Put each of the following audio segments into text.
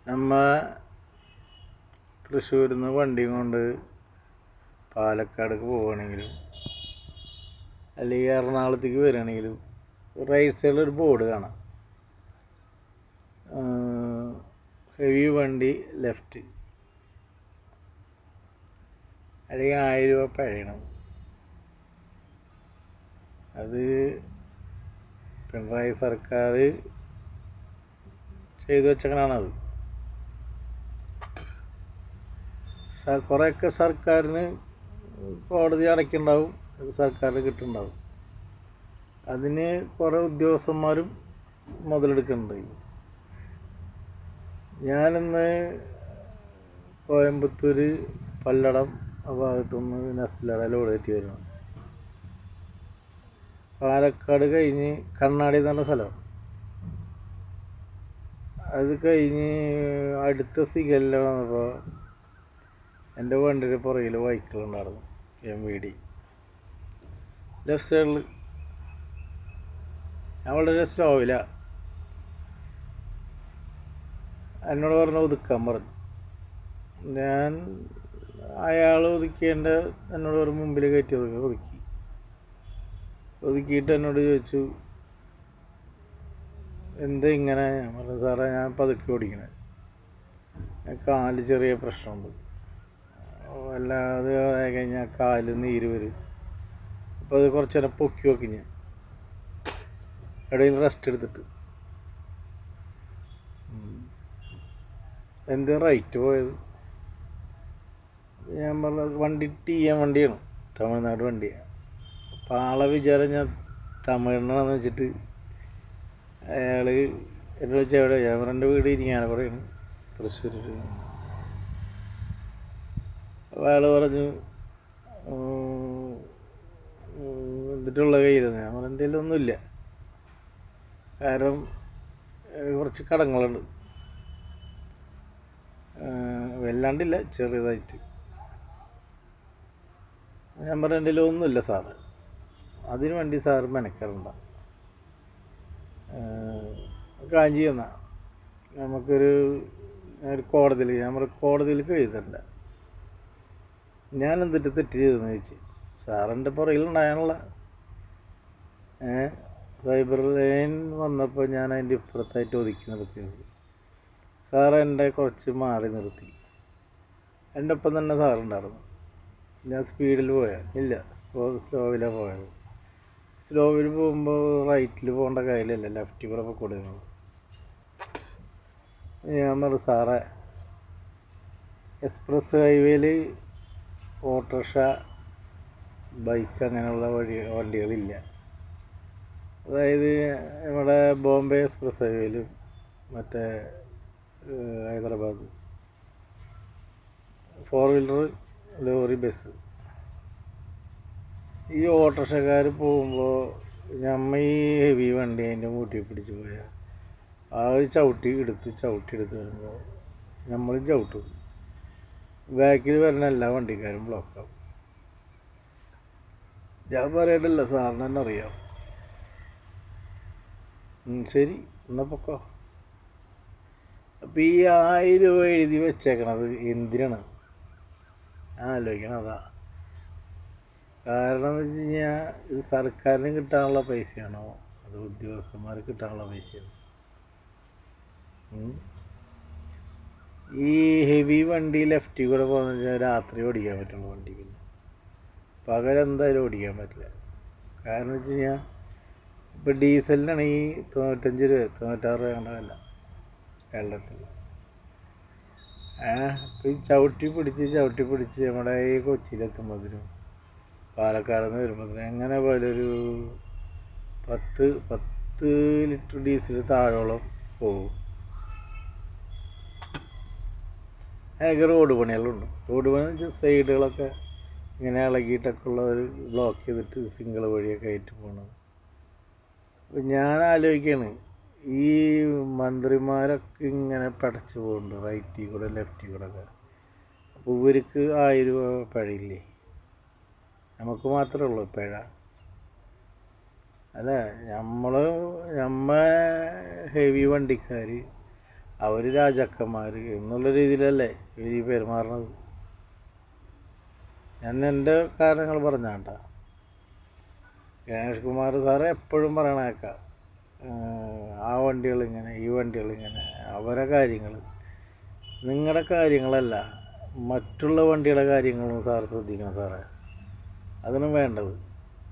നമ്മ തൃശ്ശൂരിൽ നിന്ന് വണ്ടിയും കൊണ്ട് പാലക്കാടേക്ക് പോവുകയാണെങ്കിലും അല്ലെങ്കിൽ എറണാകുളത്തേക്ക് വരികയാണെങ്കിലും റൈറ്റ് സൈഡിലൊരു ബോർഡ് കാണാം, ഹെവി വണ്ടി ലെഫ്റ്റ്, അല്ലെങ്കിൽ 1000 രൂപ പിഴയണം. അത് പിണറായി സർക്കാർ ചെയ്തു വെച്ചങ്ങനാണത്. കുറേയൊക്കെ സർക്കാരിന് കോടതി അടയ്ക്കുന്നുണ്ടാവും, സർക്കാരിന് കിട്ടുന്നുണ്ടാവും. അതിന് കുറേ ഉദ്യോഗസ്ഥന്മാരും മുതലെടുക്കുന്നുണ്ട്. ഞാനിന്ന് കോയമ്പത്തൂർ പല്ലടം ആ ഭാഗത്തുനിന്ന് നസ്ലയുടെ ലോഡ് കയറ്റി വരുന്നു. പാലക്കാട് കഴിഞ്ഞ് കണ്ണാടി എന്ന് പറഞ്ഞ സ്ഥലം, അത് കഴിഞ്ഞ് അടുത്ത സിഗലിൽ വന്നപ്പോൾ എൻ്റെ വണ്ടിയുടെ പുറകിൽ ബൈക്കുകളുണ്ടായിരുന്നു, MVD ലെഫ്റ്റ് സൈഡിൽ. ഞാൻ വളരെ സ്ലോവിലാണ്. എന്നോട് പറഞ്ഞു ഒതുക്കാൻ പറഞ്ഞു. ഞാൻ അയാൾ ഒതുക്കിയതിൻ്റെ എന്നോട് പറഞ്ഞു മുമ്പിൽ കയറ്റി ഒതുക്കിയിട്ട് എന്നോട് ചോദിച്ചു, എന്താ ഇങ്ങനെ? ഞാൻ പറഞ്ഞു, സാറേ ഞാൻ പതുക്കെ ഓടിക്കണേ, കാല് ചെറിയ പ്രശ്നമുണ്ട്, അല്ലാതെ ആയി കഴിഞ്ഞാൽ കാല് നീര് വരും. അപ്പോൾ അത് കുറച്ച് നേരം പൊക്കി നോക്കി, ഞാൻ ഇടയിൽ റെസ്റ്റ് എടുത്തിട്ട്. എന്ത് റൈറ്റ് പോയത്? ഞാൻ പറഞ്ഞത് വണ്ടി TM വണ്ടിയാണ്, തമിഴ്നാട് വണ്ടിയാണ്. അപ്പോൾ ആളെ വിചാരം ഞാൻ തമിഴ്നാണെന്ന് വെച്ചിട്ട് അയാൾ എന്നോട് വെച്ചാൽ എവിടെ? ഞാൻ എൻ്റെ വീട് ഇരിങ്ങാലക്കുടയാണ്, തൃശ്ശൂർ. അപ്പോൾ അയാൾ പറഞ്ഞു എന്നിട്ടുള്ള കയ്യിലെന്ന്. ഞാൻ പറഞ്ഞ എൻ്റെ ഒന്നുമില്ല, കാരണം കുറച്ച് കടങ്ങളുണ്ട്, വല്ലാണ്ടില്ല, ചെറിയതായിട്ട്. ഞാൻ പറഞ്ഞ എൻ്റെ ഒന്നുമില്ല സാറ്, അതിനു വേണ്ടി സാറ് മെനക്കെടണ്ട. കാഞ്ചി എന്നാ നമുക്കൊരു കോടതിയിൽ, ഞാൻ പറഞ്ഞ കോടതിയിലേക്ക് എഴുതണ്ട, ഞാൻ എന്തിട്ട് തെറ്റ് ചെയ്തെന്ന് ചോദിച്ചു. സാറിൻ്റെ പുറകിലുണ്ടായാനുള്ള സൈബർ ലൈൻ വന്നപ്പോൾ ഞാൻ അതിൻ്റെ ഇപ്പുറത്തായിട്ട് ഒതുക്കി നിർത്തിയത്. സാറ് എൻ്റെ കുറച്ച് മാറി നിർത്തി. എൻ്റെ ഒപ്പം തന്നെ സാറുണ്ടായിരുന്നു. ഞാൻ സ്പീഡിൽ ഇല്ല, സ്ലോവിലാണ് പോയത്. സ്ലോവിൽ പോകുമ്പോൾ റൈറ്റിൽ പോകേണ്ട കാര്യമില്ല, ലെഫ്റ്റിൽ കൂടെ കൊടുക്കുന്നത്. ഞാൻ പറഞ്ഞു, സാറേ എക്സ്പ്രസ് ഹൈവേയിൽ ഓട്ടോറിക്ഷ, ബൈക്ക് അങ്ങനെയുള്ള വണ്ടികളില്ല. അതായത് ഇവിടെ ബോംബെ എക്സ്പ്രസ് ഹൈവേയിലും മറ്റേ ഹൈദരാബാദ് 4 വീലർ, ലോറി, ബസ്. ഈ ഓട്ടോറിക്ഷക്കാർ പോകുമ്പോൾ നമ്മൾ ഈ ഹെവി വണ്ടി അതിൻ്റെ മൂട്ടി പിടിച്ച് പോയാൽ ആ ഒരു ചവിട്ടി എടുത്ത് വരുമ്പോൾ നമ്മളും ചവിട്ടും. ബാക്കിൽ വരുന്ന എല്ലാ വണ്ടിക്കാരും ബ്ലോക്കാവും. ഞാൻ പറയണ്ടല്ല, സാറിന് തന്നെ അറിയാം. ശരി, എന്നാൽ പൊക്കോ. അപ്പം ഈ 1000 രൂപ എഴുതി വെച്ചേക്കണത് എന്തിനാണ് ആലോചിക്കണം? അതാ കാരണം. എന്ന് വെച്ച് കഴിഞ്ഞാൽ ഇത് സർക്കാരിന് കിട്ടാനുള്ള പൈസയാണോ അത് ഉദ്യോഗസ്ഥന്മാർക്ക് കിട്ടാനുള്ള പൈസയാണോ? ഈ ഹെവി വണ്ടി ലെഫ്റ്റിൽ കൂടെ പോകുന്ന വെച്ചാൽ രാത്രി ഓടിക്കാൻ പറ്റുള്ളൂ വണ്ടി, പിന്നെ പകലെന്തായാലും ഓടിക്കാൻ പറ്റില്ല. കാരണം വെച്ച് കഴിഞ്ഞാൽ ഇപ്പോൾ ഡീസലിനാണെങ്കിൽ 95 രൂപ 96 രൂപ കണ്ടതല്ല വെള്ളത്തിൽ. അപ്പോൾ ഈ ചവിട്ടി പിടിച്ച് നമ്മുടെ ഈ കൊച്ചിയിലെത്തുമ്പോഴത്തേനും, പാലക്കാട് നിന്ന് വരുമ്പോഴത്തേനും എങ്ങനെ പോയാലും ഒരു 10 ലിറ്റർ ഡീസൽ താഴോളം പോകും. അതിനൊക്കെ റോഡ് പണികളുണ്ട്. റോഡ് പണി എന്ന് വെച്ചാൽ സൈഡുകളൊക്കെ ഇങ്ങനെ ഇളകിയിട്ടൊക്കെ ഉള്ള ഒരു ബ്ലോക്ക് ചെയ്തിട്ട് സിംഗിൾ വഴിയൊക്കെ ആയിട്ട് പോകണത്. അപ്പം ഞാൻ ആലോചിക്കുകയാണ്, ഈ മന്ത്രിമാരൊക്കെ ഇങ്ങനെ പടച്ചു പോകുന്നുണ്ട് റൈറ്റിൽ കൂടെ ലെഫ്റ്റിൽ കൂടെ ഒക്കെ. അപ്പോൾ ഇവർക്ക് 1000 രൂപ പിഴയില്ലേ? നമുക്ക് മാത്രമേ ഉള്ളൂ പിഴ. അല്ല, നമ്മ ഹെവി വണ്ടിക്കാർ അവർ രാജാക്കന്മാർ എന്നുള്ള രീതിയിലല്ലേ ഇവർ ഈ പെരുമാറുന്നത്. ഞാൻ എൻ്റെ കാരണങ്ങൾ പറഞ്ഞാട്ടാ. ഗണേഷ് കുമാർ സാറ് എപ്പോഴും പറയണേക്കാം, ആ വണ്ടികളിങ്ങനെ ഈ വണ്ടികളിങ്ങനെ, അവരെ കാര്യങ്ങൾ, നിങ്ങളുടെ കാര്യങ്ങളല്ല മറ്റുള്ള വണ്ടിയുടെ കാര്യങ്ങളും സാറ് ശ്രദ്ധിക്കണം സാറേ. അതിനും വേണ്ടത്.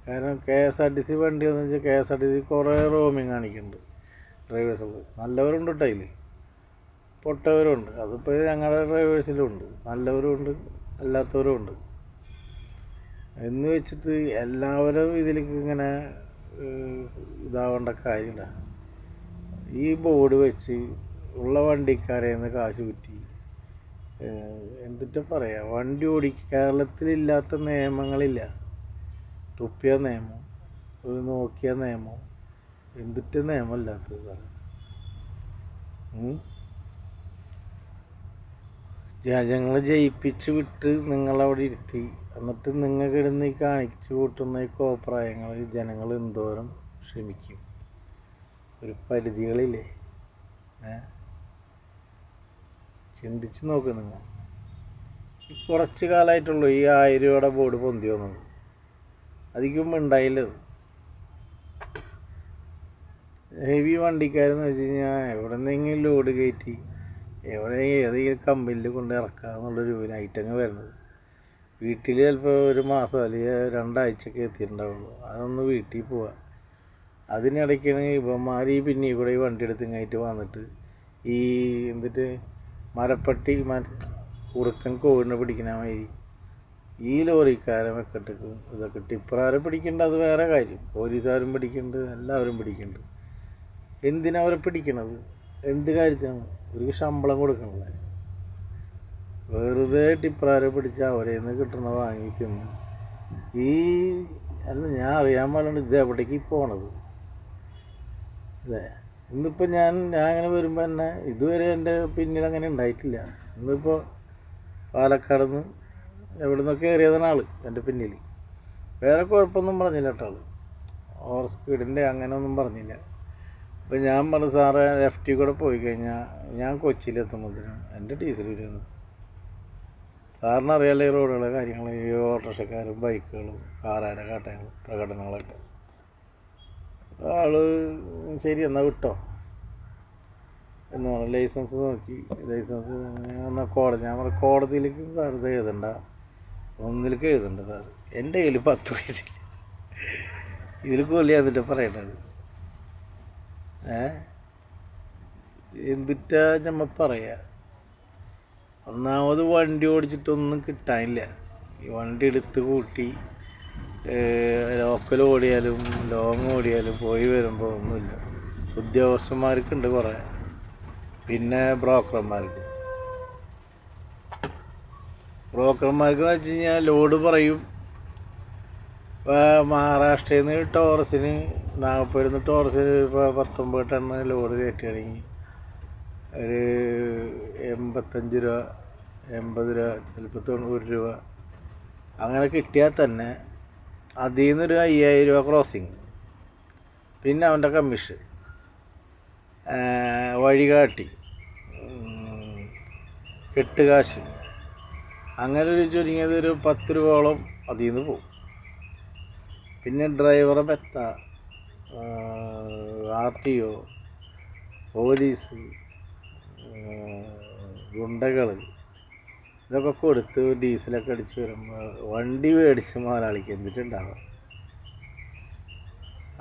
കാരണം KSRTC വണ്ടി എന്ന് വെച്ചാൽ KSRTC കുറേ റോമിങ് കാണിക്കുന്നുണ്ട് ഡ്രൈവേഴ്സുകൾ. നല്ലവരുണ്ട് കേട്ടോ, അതിൽ പൊട്ടവരുണ്ട്. അതിപ്പോൾ ഞങ്ങളുടെ ഡ്രൈവേഴ്സിലുണ്ട്, നല്ലവരുമുണ്ട് അല്ലാത്തവരുമുണ്ട്. എന്ന് വെച്ചിട്ട് എല്ലാവരും ഇതിലേക്ക് ഇങ്ങനെ ഇതാവേണ്ട കാര്യമില്ല. ഈ ബോർഡ് വെച്ച് ഉള്ള വണ്ടിക്കാരെ നിന്ന് കാശ് കുറ്റി എന്തിട്ട് പറയാം. വണ്ടി കേരളത്തിലില്ലാത്ത നിയമങ്ങളില്ല. തുപ്പിയ നിയമം, ഒരു നോക്കിയ നിയമം, എന്തിട്ട് നിയമമില്ലാത്തത്. ജനങ്ങളെ ജയിപ്പിച്ച് വിട്ട് നിങ്ങളവിടെ ഇരുത്തി, എന്നിട്ട് നിങ്ങൾക്ക് ഇടുന്ന് ഈ കാണിച്ചു കൂട്ടുന്ന ഈ കോപ്രായങ്ങൾ ജനങ്ങൾ എന്തോരം ക്ഷമിക്കും. ഒരു പരിധികളില്ലേ? ചിന്തിച്ച് നോക്ക് നിങ്ങൾ. കുറച്ച് കാലമായിട്ടുള്ളൂ ഈ 1000 രൂപയുടെ ബോർഡ് പൊന്തി വന്നത്. അധികം ഉണ്ടായില്ലത്. ഹെവി വണ്ടിക്കാരെന്ന് വെച്ച് കഴിഞ്ഞാൽ എവിടെ നിന്നെങ്കിലും ലോഡ് കയറ്റി ഏതെങ്കിലും കമ്പനിയിൽ കൊണ്ട് ഇറക്കുക എന്നുള്ളൊരു ഐറ്റങ്ങൾ വരുന്നത്. വീട്ടിൽ ചിലപ്പോൾ ഒരു മാസം അല്ലെങ്കിൽ 2 ആഴ്ചയൊക്കെ എത്തിയിട്ടുണ്ടാവുള്ളൂ. അതൊന്ന് വീട്ടിൽ പോവാം. അതിനിടയ്ക്കാണ് ഇവന്മാർ ഈ പിന്നെ കൂടെ ഈ വണ്ടി എടുത്ത് ഇങ്ങായിട്ട് വന്നിട്ട് ഈ എന്നിട്ട് മരപ്പട്ടി കുറുക്കൻ കോഴിനെ പിടിക്കണ മാതിരി ഈ ലോറിക്കാരെ വെക്കട്ടേക്കും ഇതൊക്കെ. ടിപ്പറാരെ പിടിക്കേണ്ടത് അത് വേറെ കാര്യം. പോലീസുകാരും പിടിക്കുന്നുണ്ട്, എല്ലാവരും പിടിക്കുന്നുണ്ട്. എന്തിനവരെ പിടിക്കണത്? എന്ത് കാര്യത്തിനാണ്? ഒരു ശമ്പളം കൊടുക്കണല്ലേ? വെറുതെ ടിപ്പറാരെ പിടിച്ച് അവരെ നിന്ന് കിട്ടണ വാങ്ങി തിന്ന് അല്ല, ഞാൻ അറിയാൻ പാടുണ്ട് ഇത് എവിടേക്ക് പോണത് അല്ലേ. ഇന്നിപ്പോൾ ഞാൻ അങ്ങനെ വരുമ്പോൾ തന്നെ ഇതുവരെ എൻ്റെ പിന്നിൽ അങ്ങനെ ഉണ്ടായിട്ടില്ല. ഇന്നിപ്പോൾ പാലക്കാട് നിന്ന് എവിടെ നിന്നൊക്കെ കയറിയതാണ് ആൾ എൻ്റെ പിന്നിൽ. വേറെ കുഴപ്പമൊന്നും പറഞ്ഞില്ല കേട്ടോ. ആൾ ഓവർ സ്പീഡിൻ്റെ അങ്ങനെ ഒന്നും പറഞ്ഞില്ല. അപ്പോൾ ഞാൻ പറഞ്ഞു, സാറേ FT കൂടെ പോയി കഴിഞ്ഞാൽ ഞാൻ കൊച്ചിയിലെത്തുമ്പോഴത്തേനും എൻ്റെ ഡീസൽ വരുന്നു. സാറിനറിയാലോ ഈ റോഡുകളെ കാര്യങ്ങൾ, ഈ ഓട്ടോറിക്ഷക്കാരും ബൈക്കുകളും കാറാരെ കാട്ടങ്ങളും പ്രകടനങ്ങളൊക്കെ. ആൾ ശരി എന്നാൽ വിട്ടോ എന്ന് പറഞ്ഞു. ലൈസൻസ് നോക്കി, ലൈസൻസ് എന്നാൽ ഞാൻ പറഞ്ഞു കോടതിയിലേക്ക് സാർ ഇത് എഴുതണ്ട, ഒന്നിലേക്ക് എഴുതണ്ട സാർ. എൻ്റെ കയ്യിൽ 10 പൈസ ഇതിൽ കൊല്ലി എന്നിട്ട് പറയണത്. എന്തിട്ടാ നമ്മൾ പറയുക? ഒന്നാമത് വണ്ടി ഓടിച്ചിട്ടൊന്നും കിട്ടാനില്ല. ഈ വണ്ടി എടുത്ത് കൂട്ടി ലോക്കൽ ഓടിയാലും ലോങ് ഓടിയാലും പോയി വരുമ്പോൾ ഒന്നുമില്ല. ഉദ്യോഗസ്ഥന്മാർക്കുണ്ട് കുറേ, പിന്നെ ബ്രോക്കർമാർക്ക് എന്ന് വെച്ച് കഴിഞ്ഞാൽ ലോഡ് പറയും. മഹാരാഷ്ട്രയിൽ നിന്ന് ടോറസിന് നാഗപ്പൂരിൽ ടോറസിന് ഇപ്പോൾ 19 ടണ്ണ് ലോഡ് കയറ്റുകയാണെങ്കിൽ ഒരു 85 രൂപ, 80 രൂപ, ചിലപ്പോൾ 90 രൂപ അങ്ങനെ കിട്ടിയാൽ തന്നെ അതിൽ നിന്നൊരു 5000 രൂപ ക്രോസിങ്, പിന്നെ അവൻ്റെ കമ്മീഷൻ, വഴികാട്ടി, കെട്ടുകാശ്, അങ്ങനെ ഒരു ചുരുങ്ങിയത് ഒരു 10 രൂപയോളം അതിൽ നിന്ന് പോകും. പിന്നെ ഡ്രൈവറെ പെത്ത, RTO, പോലീസ്, ഗുണ്ടകൾ, ഇതൊക്കെ കൊടുത്ത് ഡീസലൊക്കെ അടിച്ച് വരുമ്പോൾ വണ്ടി മേടിച്ച് മുതലാളിക്ക് എന്തിട്ടുണ്ടാവുക?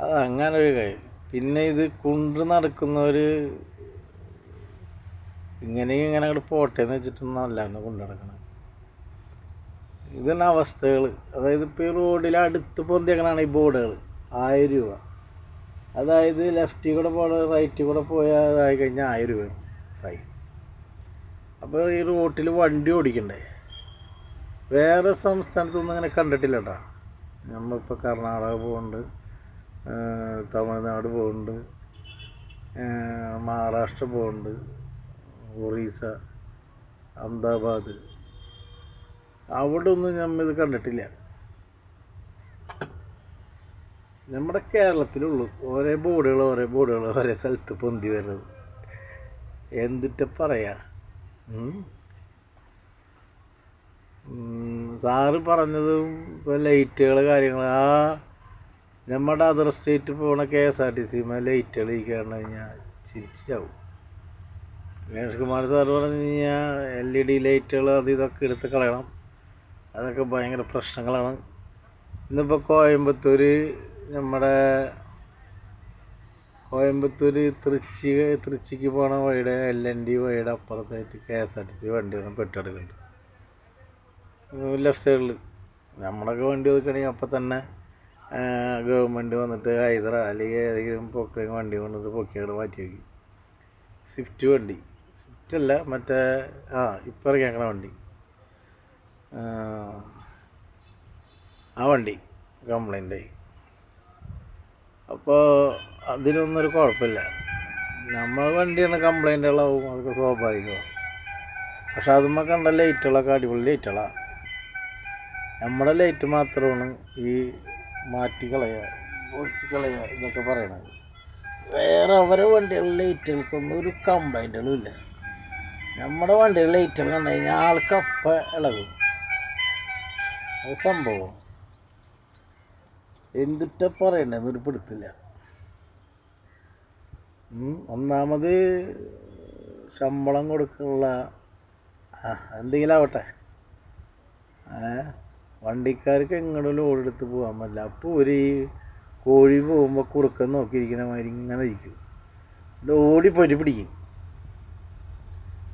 അത് അങ്ങനെ ഒരു കാര്യം. പിന്നെ ഇത് കൊണ്ട് നടക്കുന്നവർ ഇങ്ങനെയും ഇങ്ങനെ അങ്ങോട്ട് പോട്ടെ എന്ന് വെച്ചിട്ടൊന്നും അല്ലാണ്ട് കൊണ്ടു നടക്കണം. ഇതാണ് അവസ്ഥകൾ. അതായത് ഇപ്പോൾ ഈ റോഡിൽ അടുത്ത് പൊന്തിയേക്കണാണ് ഈ ബോർഡുകൾ. 1000 രൂപ, അതായത് ലെഫ്റ്റിൽ കൂടെ പോകണം, റൈറ്റിൽ കൂടെ പോയാൽ അതായി കഴിഞ്ഞാൽ 1000 രൂപയാണ് ഫൈൻ. അപ്പോൾ ഈ റോട്ടിൽ വണ്ടി ഓടിക്കണ്ടേ? വേറെ സംസ്ഥാനത്തൊന്നും അങ്ങനെ കണ്ടിട്ടില്ല കേട്ടോ. നമ്മളിപ്പോൾ കർണാടക പോകുന്നുണ്ട്, തമിഴ്നാട് പോകുന്നുണ്ട്, മഹാരാഷ്ട്ര പോകുന്നുണ്ട്, ഒറീസ, അഹമ്മദാബാദ്, അവിടെ ഒന്നും നമ്മളിത് കണ്ടിട്ടില്ല. നമ്മുടെ കേരളത്തിലുള്ളൂ ഓരോ ബോർഡുകൾ ഓരോ സ്ഥലത്ത് പൊന്തി വരുന്നത്. എന്തിട്ട് പറയാ. സാറ് പറഞ്ഞതും ഇപ്പോൾ ലൈറ്റുകൾ കാര്യങ്ങൾ നമ്മുടെ അതർ സ്റ്റേറ്റ് പോണ KSRTC ലൈറ്റുകൾ ഇരിക്കാണ്ട് കഴിഞ്ഞാൽ ചിരിച്ചു ചാവും. ഗണേഷ് കുമാർ സാറ് പറഞ്ഞു കഴിഞ്ഞാൽ LED ലൈറ്റുകൾ അത് ഇതൊക്കെ എടുത്ത് കളയണം, അതൊക്കെ ഭയങ്കര പ്രശ്നങ്ങളാണ്. ഇന്നിപ്പോൾ കോയമ്പത്തൂർ തൃച്ചിക്ക് പോണ വഴിയുടെ LNT വഴിയുടെ അപ്പുറത്തായിട്ട് KSRTC വണ്ടിയാണ് പെട്ടെടുക്കുന്നുണ്ട് ലെഫ്റ്റ് സൈഡിൽ. നമ്മുടെയൊക്കെ വണ്ടി നോക്കുകയാണെങ്കിൽ അപ്പം തന്നെ ഗവൺമെൻറ് വന്നിട്ട് ഹൈദറ അല്ലെങ്കിൽ ഏതെങ്കിലും പൊക്കിങ് വണ്ടി കൊണ്ടിട്ട് പൊക്കിയാണ് മാറ്റി വയ്ക്കും. സ്വിഫ്റ്റ് വണ്ടി, സ്വിഫ്റ്റ് അല്ല മറ്റേ ഇപ്പം ഇറങ്ങിയേക്കണ വണ്ടി, ആ വണ്ടി കംപ്ലൈൻ്റായി. അപ്പോൾ അതിനൊന്നും ഒരു കുഴപ്പമില്ല. നമ്മൾ വണ്ടിയാണ് കംപ്ലൈൻറ്റുകളാവും, അതൊക്കെ സ്വാഭാവികമാണ്. പക്ഷെ അതുമ്മ കണ്ട ലൈറ്റുകളൊക്കെ അടിപൊളി ലൈറ്റുകളാണ്. നമ്മുടെ ലൈറ്റ് മാത്രമാണ് ഈ പൊട്ടിക്കളയുക ഇതൊക്കെ പറയണത്. വേറെ അവരെ വണ്ടികളുടെ ലൈറ്റുകൾക്കൊന്നും ഒരു കംപ്ലൈൻറ്റുകളും ഇല്ല. നമ്മുടെ വണ്ടികളുടെ ലൈറ്റുകൾ കണ്ടു കഴിഞ്ഞാൽ ആൾക്കപ്പം ഇളകും. അത് സംഭവം എന്തിട്ടാ പറയണ്ടെന്നൊരു പിടുത്തില്ല. ഒന്നാമത് ശമ്പളം കൊടുക്കാനുള്ള എന്തെങ്കിലും ആവട്ടെ, വണ്ടിക്കാർക്ക് എങ്ങോട്ടും ലോഡ് എടുത്ത് പോകാൻ പറ്റില്ല. അപ്പോൾ ഒരു കോഴി പോകുമ്പോൾ കുറുക്കൻ നോക്കിയിരിക്കണ മാതിരി ഇങ്ങനെ ഇരിക്കും, ഇത് ഓടിപ്പോയിട്ട് പിടിക്കും.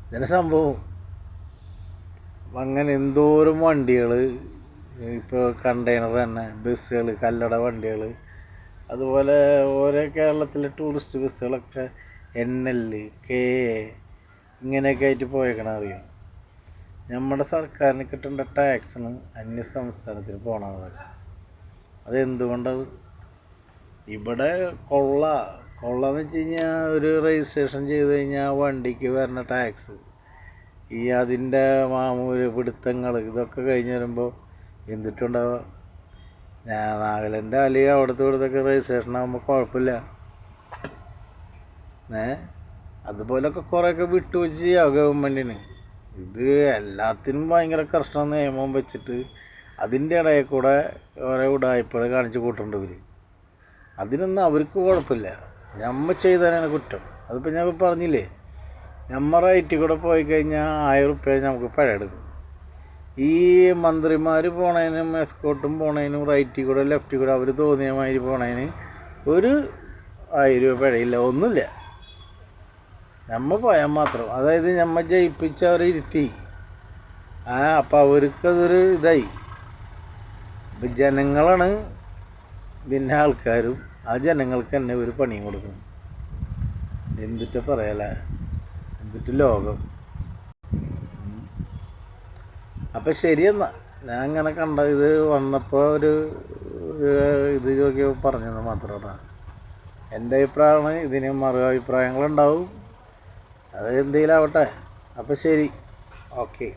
ഇതിന് സംഭവം അങ്ങനെ എന്തോരം വണ്ടികൾ ഇപ്പോൾ കണ്ടെയ്നർ തന്നെ, ബസ്സുകൾ, കല്ലട വണ്ടികൾ, അതുപോലെ ഓരോ കേരളത്തിലെ ടൂറിസ്റ്റ് ബസ്സുകളൊക്കെ NL, KA ഇങ്ങനെയൊക്കെ ആയിട്ട് പോയേക്കണം. അറിയാം, നമ്മുടെ സർക്കാരിന് കിട്ടേണ്ട ടാക്സിന് അന്യ സംസ്ഥാനത്തിന് പോകണതൊക്കെ. അതെന്തുകൊണ്ടത്? ഇവിടെ കൊള്ളയെന്ന് വെച്ച് കഴിഞ്ഞാൽ ഒരു രജിസ്ട്രേഷൻ ചെയ്ത് കഴിഞ്ഞാൽ വണ്ടിക്ക് വരുന്ന ടാക്സ്, അതിൻ്റെ മാമൂല് പിടുത്തങ്ങൾ ഇതൊക്കെ കഴിഞ്ഞ് വരുമ്പോൾ എന്തിട്ടുണ്ടാവുക. നാഗാലാൻഡ് അല്ലെങ്കിൽ അവിടുത്തെ ഇവിടുത്തൊക്കെ രജിസ്ട്രേഷൻ ആകുമ്പോൾ കുഴപ്പമില്ല. അതുപോലൊക്കെ കുറേയൊക്കെ വിട്ടുവെച്ച് ചെയ്യാം ഗവൺമെൻറ്റിന്. ഇത് എല്ലാത്തിനും ഭയങ്കര കർശന നിയമം വെച്ചിട്ട് അതിൻ്റെ ഇടയിൽ കൂടെ ഓരോ ഉടായ്പകൾ കാണിച്ച് കൂട്ടേണ്ടവർ. അതിനൊന്നും അവർക്ക് കുഴപ്പമില്ല, നമ്മൾ ചെയ്തതിനാണ് കുറ്റം. അതിപ്പോൾ ഞാൻ പറഞ്ഞില്ലേ, നമ്മൾ റൈറ്റിൽ കൂടെ പോയി കഴിഞ്ഞാൽ 1000 റുപ്യ നമുക്ക് പിഴ എടുക്കും. ഈ മന്ത്രിമാർ പോണതിനും എസ്കോട്ടും പോണതിനും റൈറ്റിൽ കൂടെ ലെഫ്റ്റിൽ കൂടെ അവർ തോന്നിയ മാതിരി പോണതിന് ഒരു 1000 രൂപ പിഴയില്ല, ഒന്നുമില്ല. നമ്മൾ പോയാൽ മാത്രം. അതായത് നമ്മൾ ജയിപ്പിച്ച് അവരെ ഇരുത്തി, അപ്പോൾ അവർക്കതൊരു ഇതായി. ഇപ്പം ജനങ്ങളാണ് ഇതിൻ്റെ ആൾക്കാരും, ആ ജനങ്ങൾക്ക് തന്നെ ഒരു പണിയും കൊടുക്കണം. എന്തിട്ട് പറയാലേ, എന്തിട്ട് ലോകം. അപ്പം ശരിയെന്നാ, ഞാൻ അങ്ങനെ കണ്ട ഇത് വന്നപ്പോൾ ഇത് നോക്കിയപ്പോൾ പറഞ്ഞത് മാത്രമാണ്. എൻ്റെ അഭിപ്രായമാണ്. ഇതിന് മറു അഭിപ്രായങ്ങളുണ്ടാവും, അത് എന്തെങ്കിലും ആവട്ടെ. അപ്പം ശരി, ഓക്കെ.